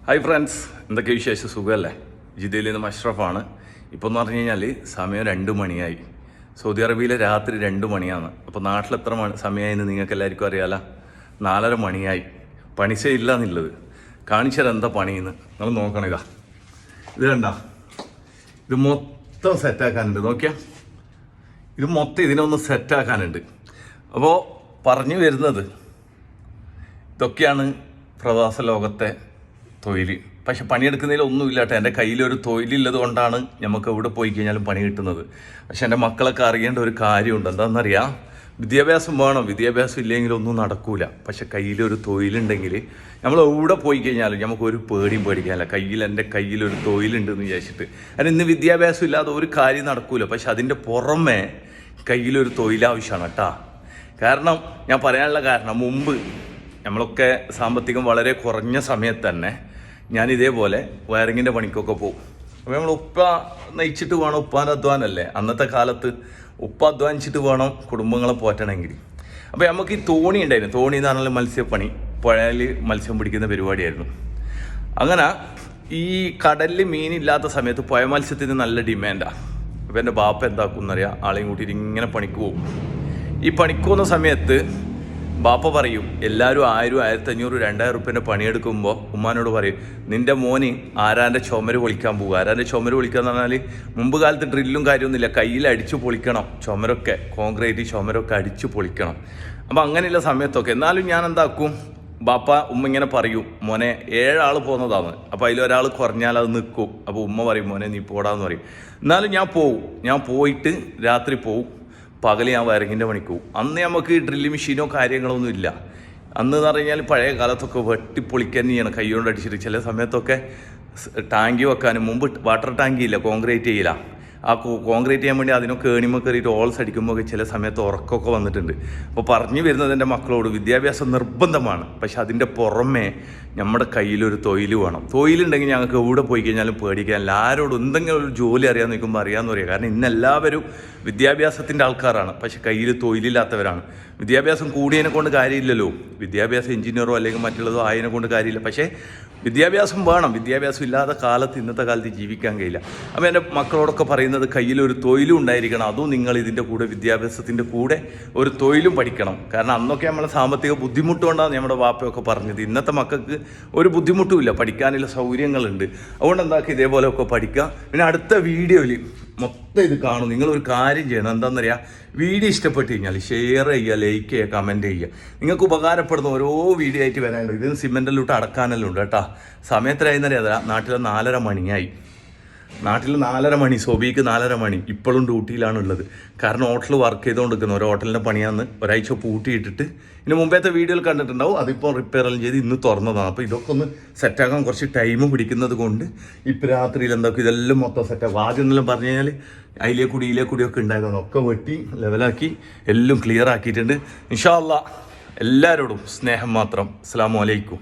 Hi friends, എന്തൊക്കെ വിശേഷം? സുഖമല്ലേ? ജിദ്ദയിൽ നിന്ന് മഷ്റഫാണ്. ഇപ്പോൾ എന്ന് പറഞ്ഞു കഴിഞ്ഞാൽ സമയം 2 മണിയായി. സൗദി അറേബ്യയിലെ രാത്രി 2 മണിയാണ്. അപ്പോൾ നാട്ടിൽ എത്ര സമയമായെന്ന് നിങ്ങൾക്ക് എല്ലാവർക്കും അറിയാലോ. 4:30 മണിയായി. പണിസേ ഇല്ല എന്നുള്ളത്. കാണിച്ചാൽ എന്താ പണിയെന്ന് നിങ്ങൾ നോക്കണം. ഇത് കണ്ട, ഇത് മൊത്തം സെറ്റാക്കാനുണ്ട്. നോക്കിയാൽ ഇത് മൊത്തം ഇതിനൊന്ന് സെറ്റാക്കാനുണ്ട്. അപ്പോൾ പറഞ്ഞു വരുന്നത് ഇതൊക്കെയാണ് പ്രവാസ ലോകത്തെ തൊഴിൽ. പക്ഷെ പണിയെടുക്കുന്നതിൽ ഒന്നുമില്ല കേട്ടോ. എൻ്റെ കയ്യിലൊരു തൊഴിലുള്ളത് കൊണ്ടാണ് നമുക്ക് എവിടെ പോയി കഴിഞ്ഞാലും പണി കിട്ടുന്നത്. പക്ഷെ എൻ്റെ മക്കളൊക്കെ അറിയേണ്ട ഒരു കാര്യമുണ്ട്. എന്താണെന്നറിയാം, വിദ്യാഭ്യാസം വേണം. വിദ്യാഭ്യാസം ഇല്ലെങ്കിൽ ഒന്നും നടക്കൂല. പക്ഷെ കയ്യിലൊരു തൊഴിലുണ്ടെങ്കിൽ നമ്മൾ എവിടെ പോയി കഴിഞ്ഞാലും നമുക്കൊരു പേടിയും പേടിക്കാനില്ല. എൻ്റെ കയ്യിലൊരു തൊഴിലുണ്ടെന്ന് വിചാരിച്ചിട്ട്. കാരണം ഇന്ന് വിദ്യാഭ്യാസം ഇല്ലാതെ ഒരു കാര്യം നടക്കൂല. പക്ഷെ അതിൻ്റെ പുറമെ കയ്യിലൊരു തൊഴിലാവശ്യമാണ് കേട്ടോ. കാരണം ഞാൻ പറയാനുള്ള കാരണം, മുമ്പ് നമ്മളൊക്കെ സാമ്പത്തികം വളരെ കുറഞ്ഞ സമയത്ത് തന്നെ ഞാൻ ഇതേപോലെ വയറിങ്ങിൻ്റെ പണിക്കൊക്കെ പോകും. അപ്പോൾ നമ്മൾ ഉപ്പ നയിച്ചിട്ട് വേണം, ഉപ്പാൻ്റെ അധ്വാനമല്ലേ അന്നത്തെ കാലത്ത്. ഉപ്പ അധ്വാനിച്ചിട്ട് വേണം കുടുംബങ്ങളെ പോറ്റണമെങ്കിൽ. അപ്പോൾ നമുക്ക് ഈ തോണി ഉണ്ടായിരുന്നു. തോണി എന്ന് പറഞ്ഞാൽ മത്സ്യപ്പണി, പുഴയിൽ മത്സ്യം പിടിക്കുന്ന പരിപാടിയായിരുന്നു. അങ്ങനെ ഈ കടലിൽ മീനില്ലാത്ത സമയത്ത് പുഴ മത്സ്യത്തിന് നല്ല ഡിമാൻഡാണ്. അപ്പോൾ എൻ്റെ ബാപ്പ എന്താക്കും എന്നറിയാം, ആളെയും കൂട്ടിയിട്ട് ഇങ്ങനെ പണിക്ക് പോകും. ഈ പണിക്ക് പോകുന്ന സമയത്ത് ബാപ്പ പറയും, എല്ലാവരും 1000, 1500, 2000 റുപ്യൻ്റെ പണിയെടുക്കുമ്പോൾ ഉമ്മാനോട് പറയും, നിൻ്റെ മോന് ആരാൻ്റെ ചുമര് പൊളിക്കാൻ പോകുക. ആരാൻ്റെ ചുമര് പൊളിക്കുക എന്ന് പറഞ്ഞാൽ മുമ്പ് കാലത്ത് ഡ്രില്ലും കാര്യമൊന്നുമില്ല, കയ്യിൽ അടിച്ചു പൊളിക്കണം. ചുമരൊക്കെ കോൺക്രീറ്റ് ചുമരൊക്കെ അടിച്ചു പൊളിക്കണം. അപ്പോൾ അങ്ങനെയുള്ള സമയത്തൊക്കെ എന്നാലും ഞാൻ എന്താക്കും, ബാപ്പ ഉമ്മ ഇങ്ങനെ പറയും, മോനെ 7 ആൾ പോകുന്നതാണ്. അപ്പോൾ അതിലൊരാൾ കുറഞ്ഞാൽ അത് നിൽക്കും. അപ്പോൾ ഉമ്മ പറയും, മോനെ നീ പോടാന്ന് പറയും. എന്നാലും ഞാൻ പോവും. ഞാൻ പോയിട്ട് രാത്രി പോവും, പകൽ ഞാൻ വയറിങ്ങിൻ്റെ പണിക്ക് പോകും. അന്ന് നമുക്ക് ഡ്രില്ല് മെഷീനോ കാര്യങ്ങളോ ഒന്നും ഇല്ല. അന്ന് എന്ന് പറഞ്ഞാൽ പഴയ കാലത്തൊക്കെ വെട്ടിപ്പൊളിക്കാൻ തന്നെയാണ്, കൈ കൊണ്ട് അടിച്ചിട്ട്. ചില സമയത്തൊക്കെ ടാങ്കി വെക്കാനും, മുമ്പ് വാട്ടർ ടാങ്കി ഇല്ല, കോൺക്രീറ്റ് ചെയ്യില്ല. ആ കോൺക്രീറ്റ് ചെയ്യാൻ വേണ്ടി അതിനൊക്കെ ഏണിമ കയറിയിട്ട് ഹോൾസ് അടിക്കുമ്പോൾ ചില സമയത്ത് ഉറക്കമൊക്കെ വന്നിട്ടുണ്ട്. അപ്പോൾ പറഞ്ഞു വരുന്നത് എൻ്റെ മക്കളോട്, വിദ്യാഭ്യാസം നിർബന്ധമാണ്. പക്ഷെ അതിൻ്റെ പുറമേ നമ്മുടെ കയ്യിലൊരു തൊഴിൽ വേണം. തൊഴിലുണ്ടെങ്കിൽ ഞങ്ങൾക്ക് എവിടെ പോയി കഴിഞ്ഞാലും പേടിക്കാനില്ല. ആരോടും എന്തെങ്കിലും ഒരു ജോലി അറിയാമെന്ന് നിൽക്കുമ്പോൾ അറിയാമെന്ന് പറയാം. കാരണം ഇന്നെല്ലാവരും വിദ്യാഭ്യാസത്തിൻ്റെ ആൾക്കാരാണ്, പക്ഷെ കയ്യിൽ തൊഴിലില്ലാത്തവരാണ്. വിദ്യാഭ്യാസം കൂടിയതിനെ കൊണ്ട് കാര്യമില്ലല്ലോ. വിദ്യാഭ്യാസം എഞ്ചിനീയറോ അല്ലെങ്കിൽ മറ്റുള്ളതോ ആയതിനെ കൊണ്ട് കാര്യമില്ല. പക്ഷേ വിദ്യാഭ്യാസം വേണം. വിദ്യാഭ്യാസം ഇല്ലാത്ത കാലത്ത് ഇന്നത്തെ കാലത്ത് ജീവിക്കാൻ കഴിയില്ല. അപ്പോൾ എൻ്റെ മക്കളോടൊക്കെ പറയുന്നത്, കയ്യിലൊരു തൊഴിലും ഉണ്ടായിരിക്കണം. അതും നിങ്ങൾ ഇതിൻ്റെ കൂടെ വിദ്യാഭ്യാസത്തിൻ്റെ കൂടെ ഒരു തൊഴിലും പഠിക്കണം. കാരണം അന്നൊക്കെ നമ്മളെ സാമ്പത്തിക ബുദ്ധിമുട്ടുകൊണ്ടാണ് നമ്മുടെ വാപ്പയൊക്കെ പറഞ്ഞത്. ഇന്നത്തെ മക്കൾക്ക് ഒരു ബുദ്ധിമുട്ടുമില്ല, പഠിക്കാനുള്ള സൗകര്യങ്ങളുണ്ട്. അതുകൊണ്ട് എന്താക്കി ഇതേപോലെയൊക്കെ പഠിക്കുക. പിന്നെ അടുത്ത വീഡിയോയിൽ മൊത്തം ഇത് കാണും. നിങ്ങളൊരു കാര്യം ചെയ്യണം, എന്താണെന്നറിയാം, വീഡിയോ ഇഷ്ടപ്പെട്ട് കഴിഞ്ഞാൽ ഷെയർ ചെയ്യുക, ലൈക്ക് ചെയ്യുക, കമൻറ്റ് ചെയ്യുക. നിങ്ങൾക്ക് ഉപകാരപ്പെടുന്ന ഓരോ വീഡിയോ ആയിട്ട് വരാനുണ്ട്. ഇതിന് സിമെൻറ്റിലോട്ട് അടക്കാനെല്ലാം ഉണ്ട് കേട്ടോ. സമയത്തിനായിരുന്നറിയാം, നാട്ടിലെ 4:30 മണിയായി. നാട്ടിൽ 4:30 മണി, സോബിക്ക് 4:30 മണി. ഇപ്പോഴും ഡ്യൂട്ടിയിലാണുള്ളത്. കാരണം ഹോട്ടൽ വർക്ക് ചെയ്തുകൊണ്ടിരിക്കുന്നത്. ഒരു ഹോട്ടലിൻ്റെ പണിയാന്ന് ഒരാഴ്ച പൂട്ടിയിട്ടിട്ട്, ഇതിന് മുമ്പത്തെ വീഡിയോയിൽ കണ്ടിട്ടുണ്ടാവും. അതിപ്പോൾ റിപ്പയറെല്ലാം ചെയ്ത് ഇന്ന് തുറന്നതാണ്. അപ്പോൾ ഇതൊക്കെ ഒന്ന് സെറ്റാക്കാൻ കുറച്ച് ടൈം പിടിക്കുന്നത് കൊണ്ട് ഇപ്പോൾ രാത്രിയിൽ എന്താക്കും ഇതെല്ലാം മൊത്തം സെറ്റാക്കും. ആദ്യം എന്നെല്ലാം പറഞ്ഞു കഴിഞ്ഞാൽ അതിലേ കൂടിയൊക്കെ ഉണ്ടായിരുന്നു. ഒക്കെ വെട്ടി ലെവലാക്കി എല്ലാം ക്ലിയർ ആക്കിയിട്ടുണ്ട്. ഇൻഷാ അല്ലാഹ് എല്ലാവരോടും സ്നേഹം മാത്രം. അസ്സലാമു അലൈക്കും.